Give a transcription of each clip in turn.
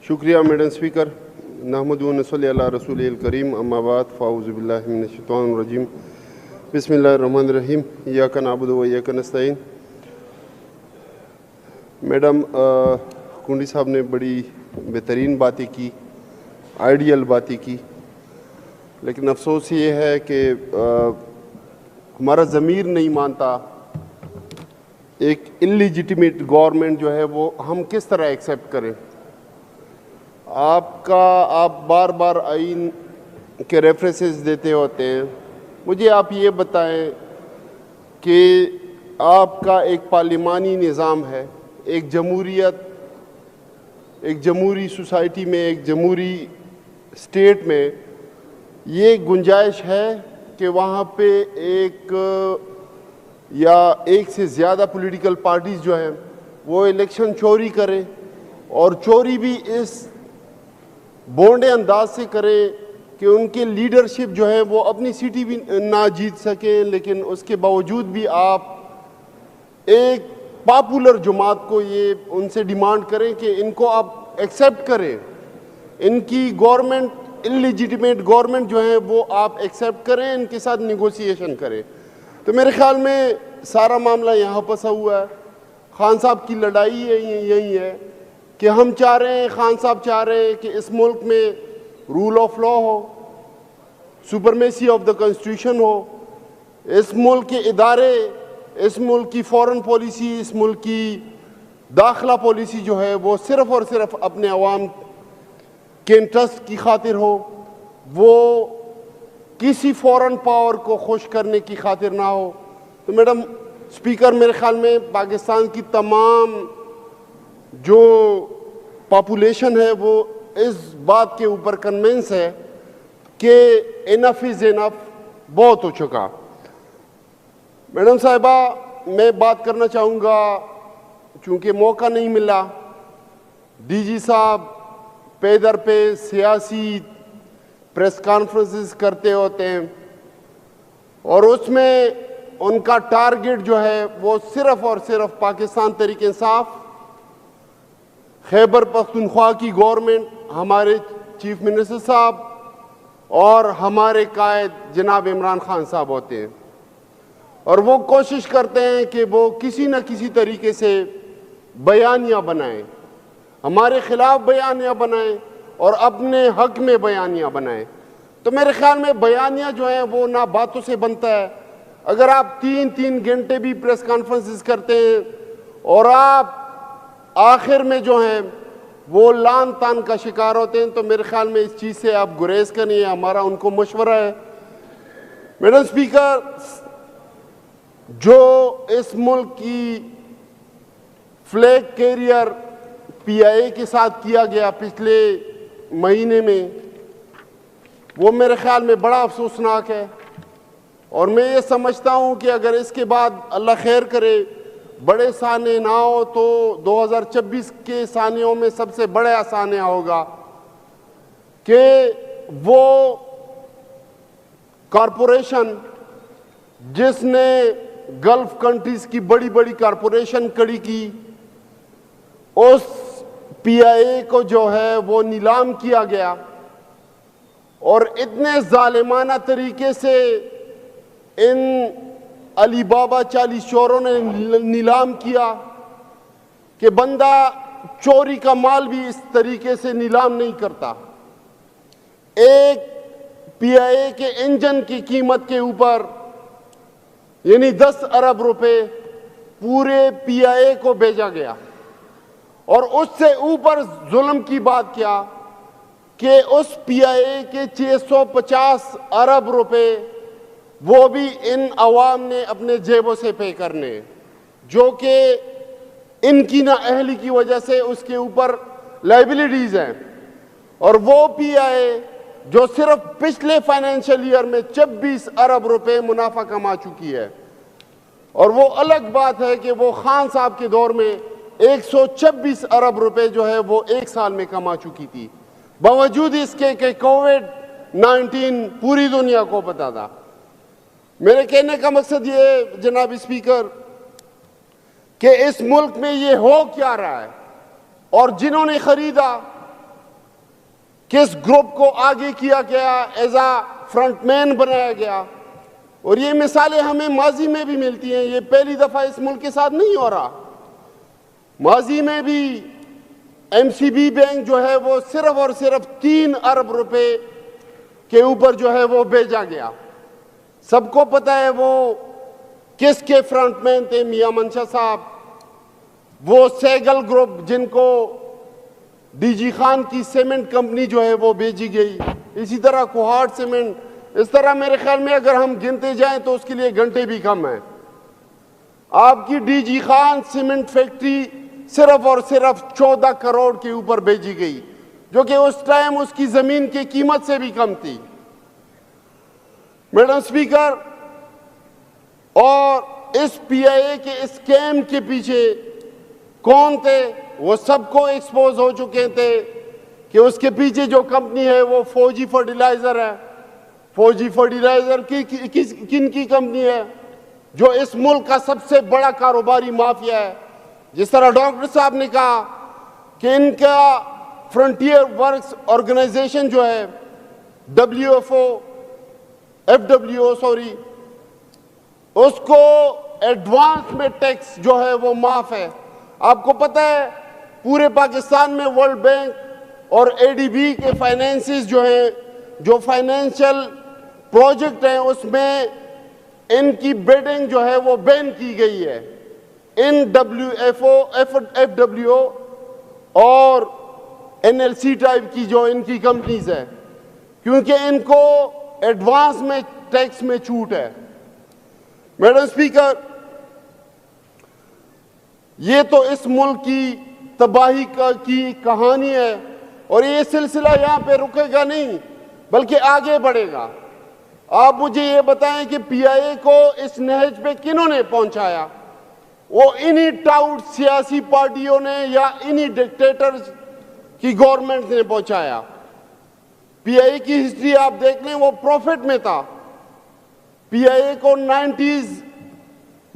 शुक्रिया madam speaker. नहमदु व नसल्ली अला रसूलिल करीम, अम्मा बाद, फ़ाऊज़ु बिल्लाहि मिनश शैतानिर रजीम, बिस्मिल्लाहिर रहमानिर रहीम, इय्याका नअबुदु व इय्याका नस्तईन। मैडम कुंडी साहब ने बड़ी बेहतरीन बातें की, आइडियल बातें की, लेकिन अफसोस ये है कि हमारा ज़मीर नहीं मानता एक इल्लीजिटिमेट गवर्नमेंट जो है वो हम किस तरह एक्सेप्ट करें। आप बार बार आइन के रेफरेंसेस देते होते हैं। मुझे आप ये बताएं कि आपका एक पार्लिमानी निज़ाम है, एक जमहूरियत, एक जमहूरी सोसाइटी में, एक जमहूरी स्टेट में ये गुंजाइश है कि वहाँ पे एक या एक से ज़्यादा पॉलिटिकल पार्टीज़ जो हैं वो इलेक्शन चोरी करें, और चोरी भी इस बोंडे अंदाज से करें कि उनके लीडरशिप जो है वो अपनी सीटी भी ना जीत सकें, लेकिन उसके बावजूद भी आप एक पॉपुलर जमात को ये उनसे डिमांड करें कि इनको आप एक्सेप्ट करें, इनकी गवर्नमेंट इल्लीजिटिमेट गवर्नमेंट जो है वो आप एक्सेप्ट करें, इनके साथ निगोशिएशन करें। तो मेरे ख्याल में सारा मामला यहाँ फंसा हुआ है। खान साहब की लड़ाई यही है कि हम चाह रहे हैं, खान साहब चाह रहे हैं कि इस मुल्क में रूल ऑफ लॉ हो, सुपरमेसी ऑफ द कॉन्स्टिट्यूशन हो, इस मुल्क के इदारे, इस मुल्क की फॉरेन पॉलिसी, इस मुल्क की दाखिला पॉलिसी जो है वो सिर्फ़ और सिर्फ अपने अवाम के इंटरेस्ट की खातिर हो, वो किसी फॉरेन पावर को खुश करने की खातिर ना हो। तो मैडम स्पीकर, मेरे ख्याल में पाकिस्तान की तमाम जो पॉपुलेशन है वो इस बात के ऊपर कन्विंस है कि इनफ इज़ इनफ, बहुत हो चुका। मैडम साहिबा, मैं बात करना चाहूँगा, चूँकि मौका नहीं मिला, डीजी साहब पे दर पे सियासी प्रेस कॉन्फ्रेंसेस करते होते हैं और उसमें उनका टारगेट जो है वो सिर्फ़ और सिर्फ पाकिस्तान तहरीक इंसाफ, खैबर पख्तूनख्वा की गवर्नमेंट, हमारे चीफ मिनिस्टर साहब और हमारे कायद जनाब इमरान खान साहब होते हैं। और वो कोशिश करते हैं कि वो किसी न किसी तरीके से बयानियाँ बनाएं, हमारे ख़िलाफ़ बयानियाँ बनाएं और अपने हक में बयानियाँ बनाएं। तो मेरे ख्याल में बयानियाँ जो हैं वो ना बातों से बनता है। अगर आप 3-3 घंटे भी प्रेस कॉन्फ्रेंसेस करते हैं और आप आखिर में जो हैं वो लान तान का शिकार होते हैं, तो मेरे ख्याल में इस चीज़ से आप गुरेज करिए, हमारा उनको मशवरा है। मैडम स्पीकर, जो इस मुल्क की फ्लैग कैरियर पीआईए के साथ किया गया पिछले महीने में, वो मेरे ख्याल में बड़ा अफसोसनाक है। और मैं ये समझता हूँ कि अगर इसके बाद अल्लाह खैर करे बड़े साने ना हो तो 2026 के सानियों में सबसे बड़ा सानिया होगा कि वो कॉरपोरेशन जिसने गल्फ कंट्रीज की बड़ी बड़ी कॉरपोरेशन खड़ी की, उस पीआईए को जो है वो नीलाम किया गया और इतने जालिमाना तरीके से इन अली बाबा 40 चोरों ने नीलाम किया कि बंदा चोरी का माल भी इस तरीके से नीलाम नहीं करता। एक पीआईए के इंजन की कीमत के ऊपर यानी 10 अरब रुपए पूरे पीआईए को भेजा गया। और उससे ऊपर जुल्म की बात क्या कि उस पीआईए के 650 अरब रुपए वो भी इन अवाम ने अपने जेबों से पे करने, जो कि इनकी नाअहली की वजह से उसके ऊपर लाइबिलिटीज़ हैं। और वो पीआईए जो सिर्फ पिछले फाइनेंशियल ईयर में 26 अरब रुपए मुनाफा कमा चुकी है, और वो अलग बात है कि वो खान साहब के दौर में 126 अरब रुपए जो है वो एक साल में कमा चुकी थी, बावजूद इसके कि कोविड-19 पूरी दुनिया को पता था। मेरे कहने का मकसद ये जनाब स्पीकर कि इस मुल्क में ये हो क्या रहा है, और जिन्होंने खरीदा किस ग्रुप को आगे किया गया, एज आ फ्रंटमैन बनाया गया। और ये मिसालें हमें माजी में भी मिलती हैं, ये पहली दफा इस मुल्क के साथ नहीं हो रहा। माजी में भी एमसीबी बैंक जो है वो सिर्फ और सिर्फ 3 अरब रुपए के ऊपर जो है वो भेजा गया। सबको पता है वो किसके फ्रंटमैन थे, मियां मंशा साहब, वो सैगल ग्रुप जिनको डीजी खान की सीमेंट कंपनी जो है वो भेजी गई, इसी तरह कोहाट सीमेंट। इस तरह मेरे ख्याल में अगर हम गिनते जाएं तो उसके लिए घंटे भी कम है। आपकी डीजी खान सीमेंट फैक्ट्री सिर्फ और सिर्फ 14 करोड़ के ऊपर भेजी गई, जो कि उस टाइम उसकी जमीन की कीमत से भी कम थी। मैडम स्पीकर, और इस पीआईए के स्कैम के पीछे कौन थे वो सबको एक्सपोज हो चुके थे कि उसके पीछे जो कंपनी है वो फौजी फर्टिलाइजर है। फौजी फर्टिलाइजर किन की कंपनी है? जो इस मुल्क का सबसे बड़ा कारोबारी माफिया है। जिस तरह डॉक्टर साहब ने कहा कि इनका फ्रंटियर वर्क्स ऑर्गेनाइजेशन जो है FWO उसको एडवांस में टैक्स जो है वो माफ है। आपको पता है पूरे पाकिस्तान में वर्ल्ड बैंक और एडीबी के फाइनेंसेस जो हैं, जो फाइनेंशियल प्रोजेक्ट हैं, उसमें इनकी बिडिंग जो है वो बैन की गई है। इन FWO और NLC टाइप की जो इनकी कंपनीज है, क्योंकि इनको एडवांस में टैक्स में छूट है। मैडम स्पीकर, ये तो इस मुल्क की तबाही की कहानी है और ये सिलसिला यहाँ पे रुकेगा नहीं बल्कि आगे बढ़ेगा। आप मुझे ये बताएं कि पीआईए को इस नहज पे किन्होंने पहुंचाया? वो इन्हीं टाउट सियासी पार्टियों ने या इन्हीं डिक्टेटर्स की गवर्नमेंट ने पहुंचाया। पीआईए की हिस्ट्री आप देख लें, वो प्रॉफिट में था। पीआईए को 90s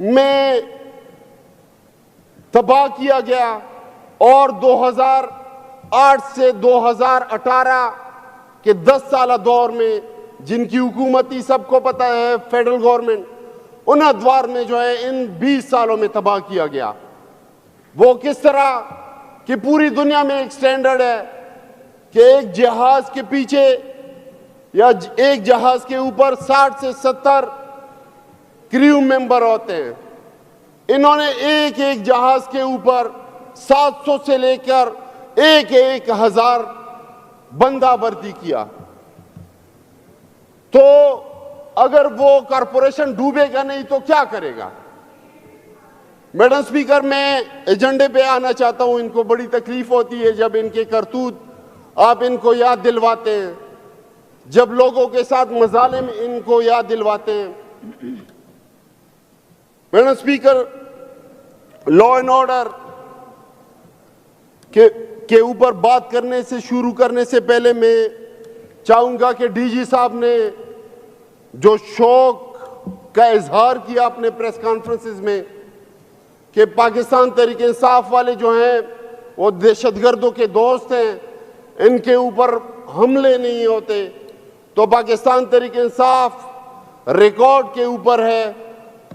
में तबाह किया गया और 2008 से 2018 के 10 साल दौर में जिनकी हुकूमती सबको पता है फेडरल गवर्नमेंट, उन अदवार में जो है इन 20 सालों में तबाह किया गया। वो किस तरह कि पूरी दुनिया में एक स्टैंडर्ड है कि एक जहाज के पीछे या एक जहाज के ऊपर 60 से 70 क्रू मेंबर होते हैं। इन्होंने एक एक जहाज के ऊपर 700 से लेकर 1,000 बंदा भर्ती किया। तो अगर वो कॉरपोरेशन डूबेगा नहीं तो क्या करेगा? मैडम स्पीकर, मैं एजेंडे पे आना चाहता हूं। इनको बड़ी तकलीफ होती है जब इनके करतूत आप इनको याद दिलवाते हैं, जब लोगों के साथ मजालिम इनको याद दिलवाते हैं। Madam speaker, law and order के ऊपर बात करने से शुरू करने से पहले मैं चाहूंगा कि डीजी साहब ने जो शौक का इजहार किया अपने प्रेस कॉन्फ्रेंसेस में कि पाकिस्तान तहरीक इंसाफ वाले जो हैं वो दहशतगर्दों के दोस्त हैं, इनके ऊपर हमले नहीं होते, तो पाकिस्तान तहरीक इंसाफ रिकॉर्ड के ऊपर है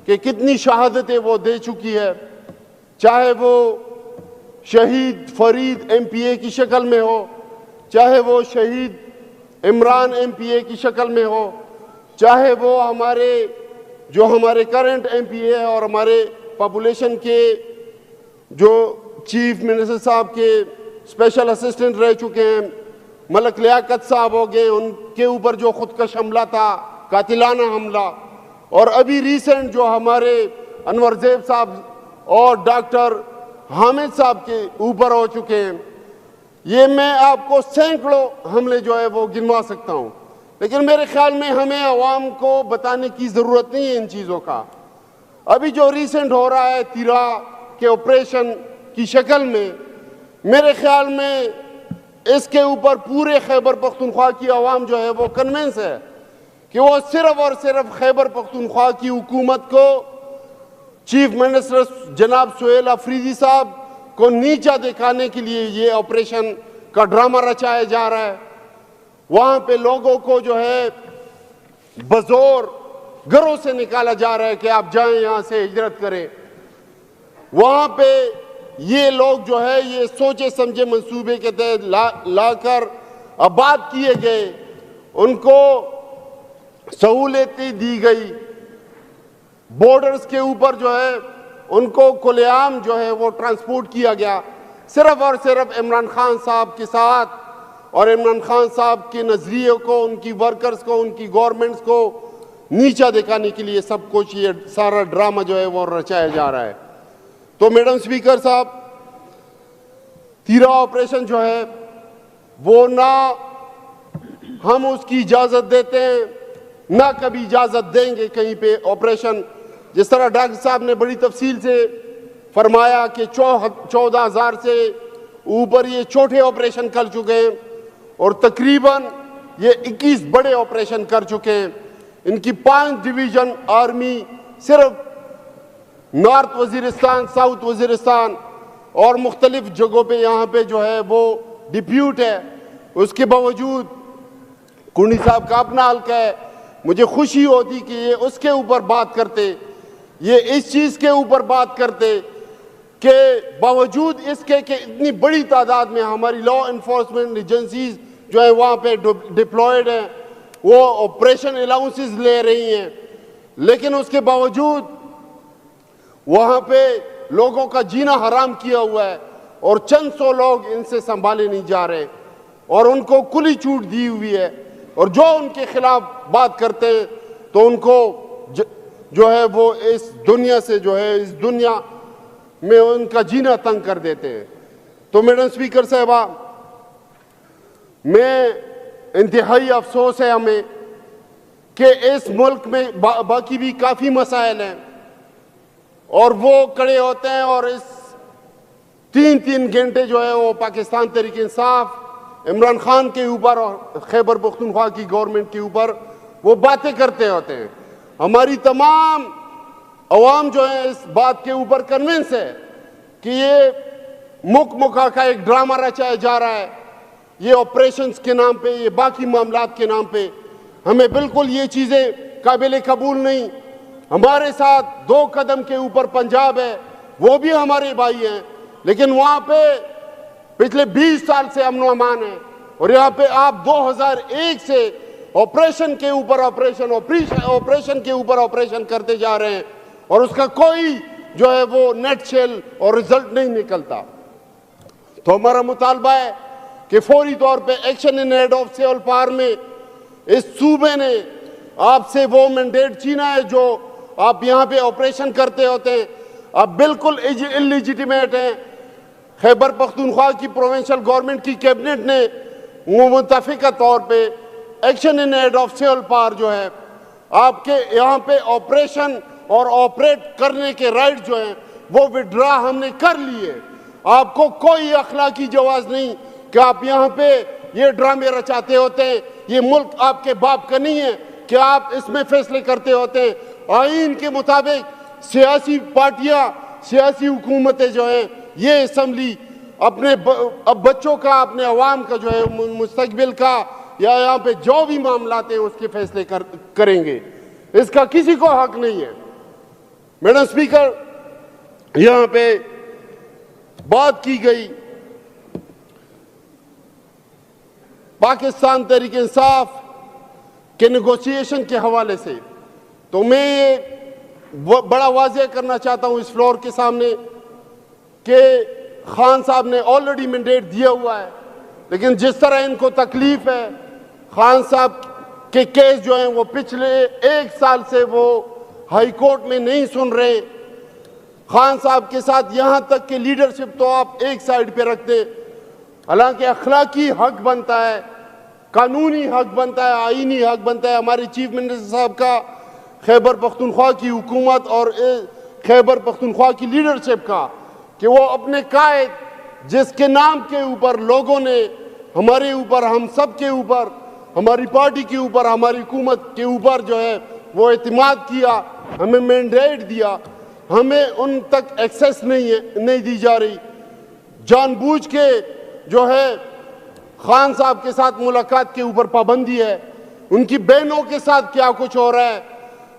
कि कितनी शहादतें वो दे चुकी है, चाहे वो शहीद फरीद MPA की शक्ल में हो, चाहे वो शहीद इमरान MPA की शक्ल में हो, चाहे वो हमारे करंट MPA है और हमारे पॉपुलेशन के जो चीफ मिनिस्टर साहब के स्पेशल असिस्टेंट रह चुके हैं, मलक लियाकत साहब हो गए, उनके ऊपर जो खुदकश हमला था, कातिलाना हमला, और अभी रिसेंट जो हमारे अनवर ज़ैब साहब और डॉक्टर हामिद साहब के ऊपर हो चुके हैं। ये मैं आपको सैकड़ों हमले जो है वो गिनवा सकता हूँ, लेकिन मेरे ख्याल में हमें अवाम को बताने की ज़रूरत नहीं है इन चीज़ों का। अभी जो रिसेंट हो रहा है तिरा के ऑपरेशन की शक्ल में, मेरे ख्याल में इसके ऊपर पूरे खैबर पख्तूनख्वा की आवाम जो है वो कन्विंस है कि वो सिर्फ और सिर्फ खैबर पख्तूनख्वा की हुकूमत को, चीफ मिनिस्टर जनाब सुहेल अफरीदी साहब को नीचा दिखाने के लिए ये ऑपरेशन का ड्रामा रचाया जा रहा है। वहां पे लोगों को जो है बजोर घरों से निकाला जा रहा है कि आप जाएं यहां से हिजरत करें। वहां पे ये लोग जो है ये सोचे समझे मंसूबे के तहत लाकर आबाद किए गए, उनको सहूलतें दी गई, बॉर्डर्स के ऊपर जो है उनको खुलेआम जो है वो ट्रांसपोर्ट किया गया, सिर्फ और सिर्फ इमरान खान साहब के साथ और इमरान खान साहब के नजरिए को, उनकी वर्कर्स को, उनकी गवर्नमेंट्स को नीचा दिखाने के लिए सब कुछ ये सारा ड्रामा जो है वो रचाया जा रहा है। तो मैडम स्पीकर साहब, तीरा ऑपरेशन जो है वो ना हम उसकी इजाजत देते हैं, ना कभी इजाजत देंगे कहीं पे ऑपरेशन। जिस तरह डॉक्टर साहब ने बड़ी तफसील से फरमाया कि 14,000 से ऊपर ये छोटे ऑपरेशन कर चुके हैं और तकरीबन ये 21 बड़े ऑपरेशन कर चुके हैं। इनकी 5 डिवीजन आर्मी सिर्फ नॉर्थ वजीरिस्तान, साउथ वजीरिस्तान और मुख्तलिफ जगहों पे यहाँ पे जो है वो डिप्यूट है। उसके बावजूद कुंडी साहब का अपना हल्का है, मुझे खुशी होती कि ये उसके ऊपर बात करते, ये इस चीज़ के ऊपर बात करते कि बावजूद इसके कि इतनी बड़ी तादाद में हमारी लॉ इन्फोर्समेंट एजेंसीज जो है वहाँ पे डिप्लॉयड हैं, वो ऑपरेशन अलाउंसेस ले रही हैं, लेकिन उसके बावजूद वहाँ पे लोगों का जीना हराम किया हुआ है और चंद सौ लोग इनसे संभाले नहीं जा रहे और उनको खुली छूट दी हुई है। और जो उनके खिलाफ बात करते हैं तो उनको जो है वो इस दुनिया से जो है इस दुनिया में उनका जीना तंग कर देते हैं। तो मैडम स्पीकर साहबा, मैं इंतहाई अफसोस है हमें कि इस मुल्क में बाकी भी काफ़ी मसाइल हैं और वो खड़े होते हैं और इस 3-3 घंटे जो है वो पाकिस्तान तहरीक इंसाफ, इमरान खान के ऊपर और खैबर पख्तूनख्वा की गवर्नमेंट के ऊपर वो बातें करते होते हैं। हमारी तमाम अवाम जो है इस बात के ऊपर कन्विंस है कि ये मुखा का एक ड्रामा रचाया जा रहा है, ये ऑपरेशंस के नाम पे, ये बाकी मामलात के नाम पे। हमें बिल्कुल ये चीज़ें काबिल कबूल नहीं। हमारे साथ 2 कदम के ऊपर पंजाब है, वो भी हमारे भाई हैं, लेकिन वहाँ पे पिछले 20 साल से अमन अमान है और यहाँ पे आप 2001 से ऑपरेशन के ऊपर ऑपरेशन के ऊपर ऑपरेशन करते जा रहे हैं और उसका कोई जो है वो नेट शेल और रिजल्ट नहीं निकलता। तो हमारा मुतालबा है कि फौरी तौर पे एक्शन इन एड ऑफ सेवल पार में इस सूबे ने आपसे वो मैंडेट छीना है जो आप यहाँ पे ऑपरेशन करते होते हैं, आप बिल्कुल इलिजिटिमेट हैं। खैबर पख्तूनख्वा की प्रोविंशियल गवर्नमेंट की कैबिनेट ने मुतफिका तौर पे एक्शन इन एड ऑफ सेवल पार जो है आपके यहाँ पे ऑपरेशन और ऑपरेट करने के राइट जो हैं वो विड्रा हमने कर लिए। आपको कोई अखलाकी जवाज नहीं कि आप यहाँ पे ये ड्रामे रचाते होते हैं। ये मुल्क आपके बाप का नहीं है कि आप इसमें फैसले करते होते हैं। आईन के मुताबिक सियासी पार्टियां, सियासी हुकूमतें जो हैं ये असम्बली अपने बच्चों का, अपने अवाम का जो है मुस्तकबिल का या यहाँ पे जो भी मामलात हैं उसके फैसले करेंगे। इसका किसी को हक नहीं है। मैडम स्पीकर, यहाँ पे बात की गई पाकिस्तान तहरीक इंसाफ के नेगोशिएशन के हवाले से, तो मैं ये बड़ा वाज़ेह करना चाहता हूँ इस फ्लोर के सामने कि खान साहब ने ऑलरेडी मैंडेट दिया हुआ है, लेकिन जिस तरह इनको तकलीफ है, खान साहब के केस जो हैं वो पिछले 1 साल से वो हाई कोर्ट में नहीं सुन रहे। खान साहब के साथ यहाँ तक कि लीडरशिप तो आप एक साइड पे रखते, हालांकि अखलाकी हक बनता है, कानूनी हक बनता है, आईनी हक बनता है हमारे चीफ मिनिस्टर साहब का, खैबर पख्तूनख्वा की हुकूमत और खैबर पख्तूनख्वा की लीडरशिप का, कि वो अपने कायद जिसके नाम के ऊपर लोगों ने हमारे ऊपर, हम सब के ऊपर, हमारी पार्टी के ऊपर, हमारी हुकूमत के ऊपर जो है वो एतमाद किया, हमें मैंडेट दिया, हमें उन तक एक्सेस नहीं दी जा रही। जानबूझ के जो है खान साहब के साथ मुलाकात के ऊपर पाबंदी है, उनकी बहनों के साथ क्या कुछ हो रहा है,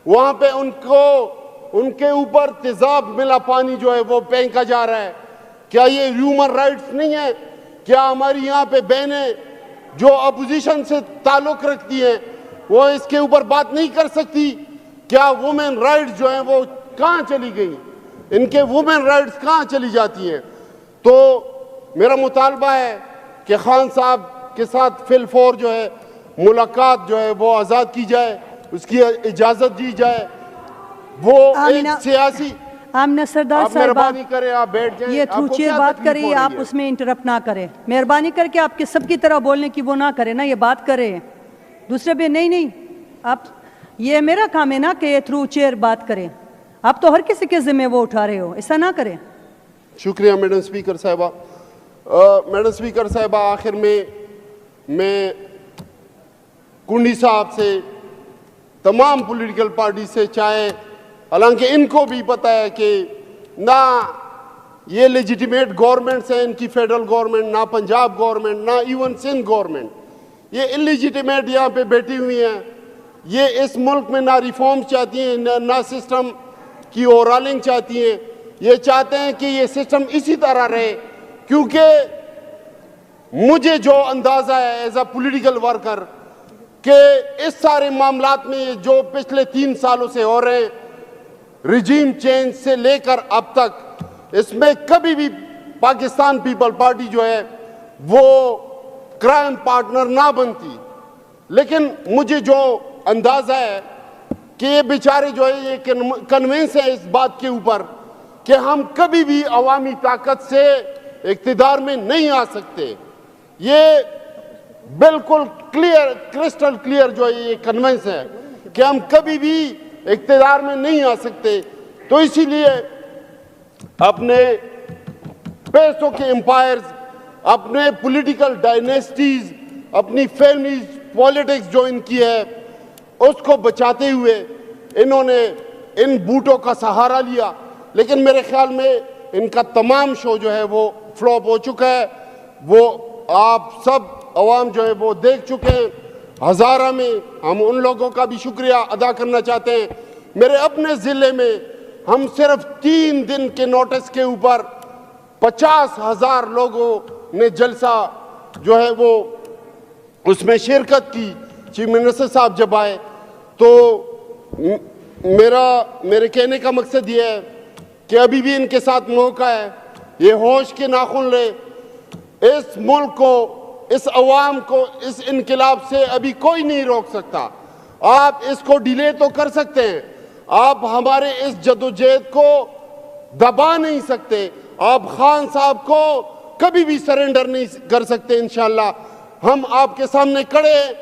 वहां पे उनके ऊपर तेजाब मिला पानी जो है वो फेंका जा रहा है। क्या ये ह्यूमन राइट्स नहीं है? क्या हमारी यहाँ पे बहनें जो अपोजिशन से ताल्लुक रखती हैं वो इसके ऊपर बात नहीं कर सकती? क्या वुमेन राइट्स जो हैं वो कहाँ चली गई? इनके वुमेन राइट्स कहाँ चली जाती हैं? तो मेरा मुतालबा है कि खान साहब के साथ फिलफौर जो है मुलाकात जो है वो आज़ाद की जाए, उसकी इजाज़त दी जाए। वो एक सियासी आमिना सरदार साहब, मेहरबानी करें, आप बैठ जाएं। ये थ्रू चेयर बात करिए, आप उसमें इंटरप्ट ना करें। मेहरबानी करके आपके सबकी तरह बोलने की वो ना करें ना, ये बात करें दूसरे पे। नहीं, आप, ये मेरा काम है ना कि थ्रू चेयर बात करें। आप तो हर किसी के जिम्मे वो उठा रहे हो, ऐसा ना करें। शुक्रिया मैडम स्पीकर साहिबा। मैडम स्पीकर साहिबा, आखिर में मैं कुंडी साहब से, तमाम पॉलिटिकल पार्टी से, चाहे हालांकि इनको भी पता है कि ना ये लेजिटिमेट गवर्नमेंट्स हैं इनकी, फेडरल गवर्नमेंट, ना पंजाब गवर्नमेंट, ना इवन सिंध गवर्नमेंट, ये इलिजिटिमेट यहाँ पे बैठी हुई हैं। ये इस मुल्क में ना रिफॉर्म्स चाहती हैं, ना सिस्टम की ओवरऑलिंग चाहती हैं। ये चाहते हैं कि ये सिस्टम इसी तरह रहे, क्योंकि मुझे जो अंदाज़ा है एज अ पॉलिटिकल वर्कर कि इस सारे मामलात में ये जो पिछले 3 सालों से हो रहे हैं, रिजीम चेंज से लेकर अब तक, इसमें कभी भी पाकिस्तान पीपल पार्टी जो है वो क्राइम पार्टनर ना बनती। लेकिन मुझे जो अंदाज़ा है कि ये बेचारे जो है ये कन्विंस है इस बात के ऊपर कि हम कभी भी अवामी ताकत से इक़्तिदार में नहीं आ सकते। ये बिल्कुल क्लियर, क्रिस्टल क्लियर जो है ये कन्विंस है कि हम कभी भी इक़्तिदार में नहीं आ सकते। तो इसीलिए अपने पैसों के एम्पायर्स, अपने पॉलिटिकल डायनेस्टीज, अपनी फैमिलीज पॉलिटिक्स जो इनकी है उसको बचाते हुए इन्होंने इन बूटों का सहारा लिया। लेकिन मेरे ख्याल में इनका तमाम शो जो है वो फ्लॉप हो चुका है। वो आप सब अवाम जो है वो देख चुके हैं। हज़ारा में हम उन लोगों का भी शुक्रिया अदा करना चाहते हैं। मेरे अपने ज़िले में हम सिर्फ 3 दिन के नोटिस के ऊपर 50,000 लोगों ने जलसा जो है वो उसमें शिरकत की। चीफ मिनिस्टर साहब जब आए तो मेरे कहने का मकसद ये है कि अभी भी इनके साथ मौका है, ये होश के नाखून ले। इस मुल्क को, इस अवाम को इस इनकलाब से अभी कोई नहीं रोक सकता। आप इसको डिले तो कर सकते हैं, आप हमारे इस जदोजहद को दबा नहीं सकते। आप खान साहब को कभी भी सरेंडर नहीं कर सकते। इंशाल्लाह हम आपके सामने खड़े हैं।